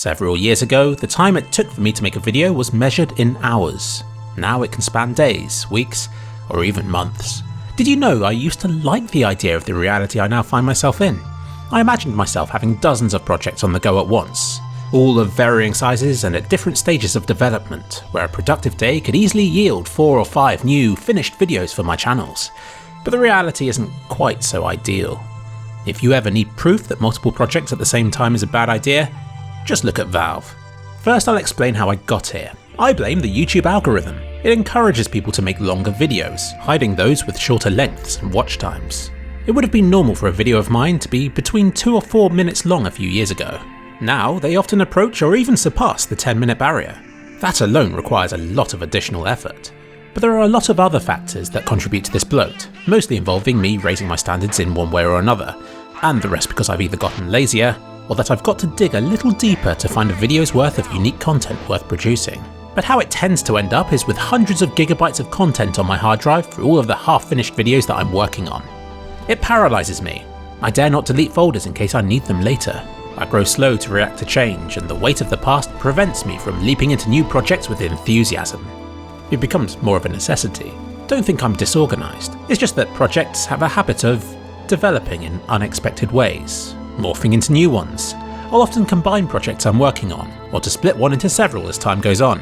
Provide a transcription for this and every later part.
Several years ago, the time it took for me to make a video was measured in hours. Now it can span days, weeks, or even months. Did you know I used to like the idea of the reality I now find myself in? I imagined myself having dozens of projects on the go at once, all of varying sizes and at different stages of development, where a productive day could easily yield 4 or 5 new, finished videos for my channels. But the reality isn't quite so ideal. If you ever need proof that multiple projects at the same time is a bad idea, just look at Valve. First, I'll explain how I got here. I blame the YouTube algorithm. It encourages people to make longer videos, hiding those with shorter lengths and watch times. It would have been normal for a video of mine to be between 2 or 4 minutes long a few years ago. Now, they often approach or even surpass the 10-minute barrier. That alone requires a lot of additional effort. But there are a lot of other factors that contribute to this bloat, mostly involving me raising my standards in one way or another, and the rest because I've either gotten lazier, or that I've got to dig a little deeper to find a video's worth of unique content worth producing. But how it tends to end up is with hundreds of gigabytes of content on my hard drive for all of the half-finished videos that I'm working on. It paralyses me. I dare not delete folders in case I need them later. I grow slow to react to change, and the weight of the past prevents me from leaping into new projects with enthusiasm. It becomes more of a necessity. Don't think I'm disorganised, it's just that projects have a habit of developing in unexpected ways, morphing into new ones. I'll often combine projects I'm working on, or to split one into several as time goes on.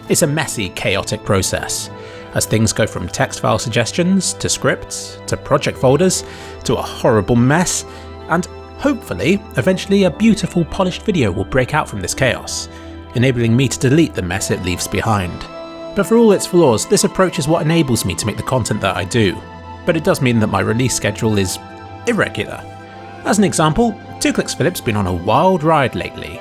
It's a messy, chaotic process, as things go from text file suggestions, to scripts, to project folders, to a horrible mess, and hopefully, eventually a beautiful polished video will break out from this chaos, enabling me to delete the mess it leaves behind. But for all its flaws, this approach is what enables me to make the content that I do. But it does mean that my release schedule is irregular. As an example, kliksphilip's been on a wild ride lately.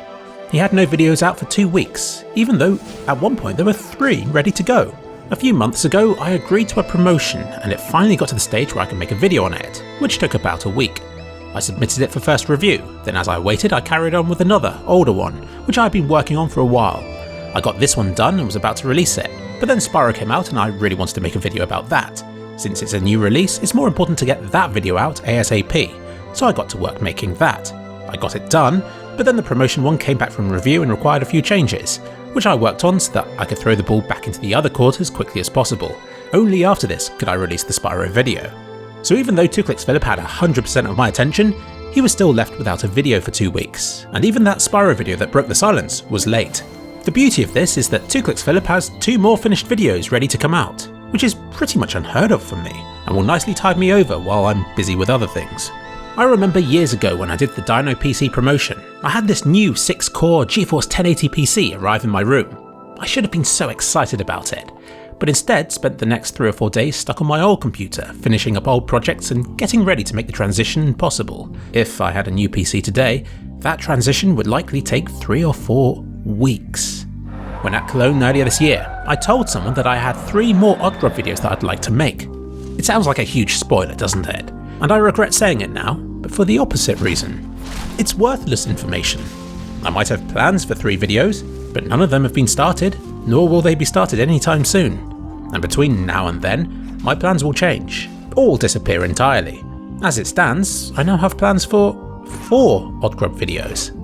He had no videos out for 2 weeks, even though at one point there were 3 ready to go. A few months ago, I agreed to a promotion, and it finally got to the stage where I could make a video on it, which took about a week. I submitted it for first review, then as I waited I carried on with another, older one, which I had been working on for a while. I got this one done and was about to release it, but then Spyro came out and I really wanted to make a video about that. Since it's a new release, it's more important to get that video out ASAP, so I got to work making that. I got it done, but then the promotion one came back from review and required a few changes, which I worked on so that I could throw the ball back into the other court as quickly as possible. Only after this could I release the Spyro video. So even though kliksphilip had 100% of my attention, he was still left without a video for 2 weeks, and even that Spyro video that broke the silence was late. The beauty of this is that kliksphilip has 2 more finished videos ready to come out, which is pretty much unheard of for me, and will nicely tide me over while I'm busy with other things. I remember years ago when I did the Dino PC promotion, I had this new 6-core GeForce 1080 PC arrive in my room. I should have been so excited about it, but instead spent the next 3 or 4 days stuck on my old computer, finishing up old projects and getting ready to make the transition possible. If I had a new PC today, that transition would likely take 3 or 4 weeks. When at Cologne earlier this year, I told someone that I had 3 more Oddgrub videos that I'd like to make. It sounds like a huge spoiler, doesn't it? And I regret saying it now, but for the opposite reason. It's worthless information. I might have plans for 3 videos, but none of them have been started, nor will they be started anytime soon. And between now and then, my plans will change, or disappear entirely. As it stands, I now have plans for 4 Oddgrub videos.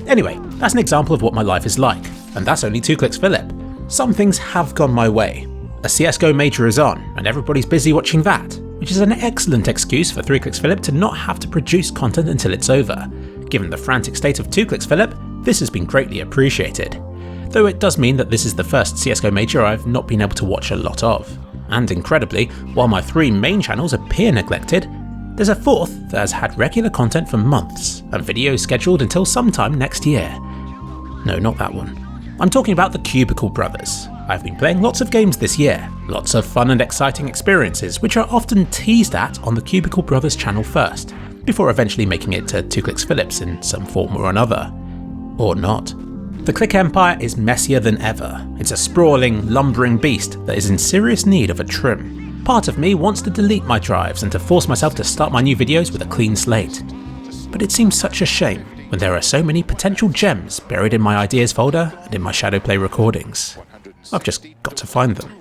Anyway, that's an example of what my life is like, and that's only kliksphilip. Some things have gone my way. A CSGO major is on, and everybody's busy watching that, which is an excellent excuse for kliksphilip to not have to produce content until it's over. Given the frantic state of kliksphilip, this has been greatly appreciated. Though it does mean that this is the first CSGO major I've not been able to watch a lot of. And incredibly, while my 3 main channels appear neglected, there's a 4th that has had regular content for months, and videos scheduled until sometime next year. No, not that one. I'm talking about the Cubicle Brothers. I've been playing lots of games this year, lots of fun and exciting experiences which are often teased at on the Cubicle Brothers channel first, before eventually making it to kliksphilip's in some form or another. Or not. The Click Empire is messier than ever. It's a sprawling, lumbering beast that is in serious need of a trim. Part of me wants to delete my drives and to force myself to start my new videos with a clean slate. But it seems such a shame when there are so many potential gems buried in my ideas folder and in my Shadowplay recordings. I've just got to find them.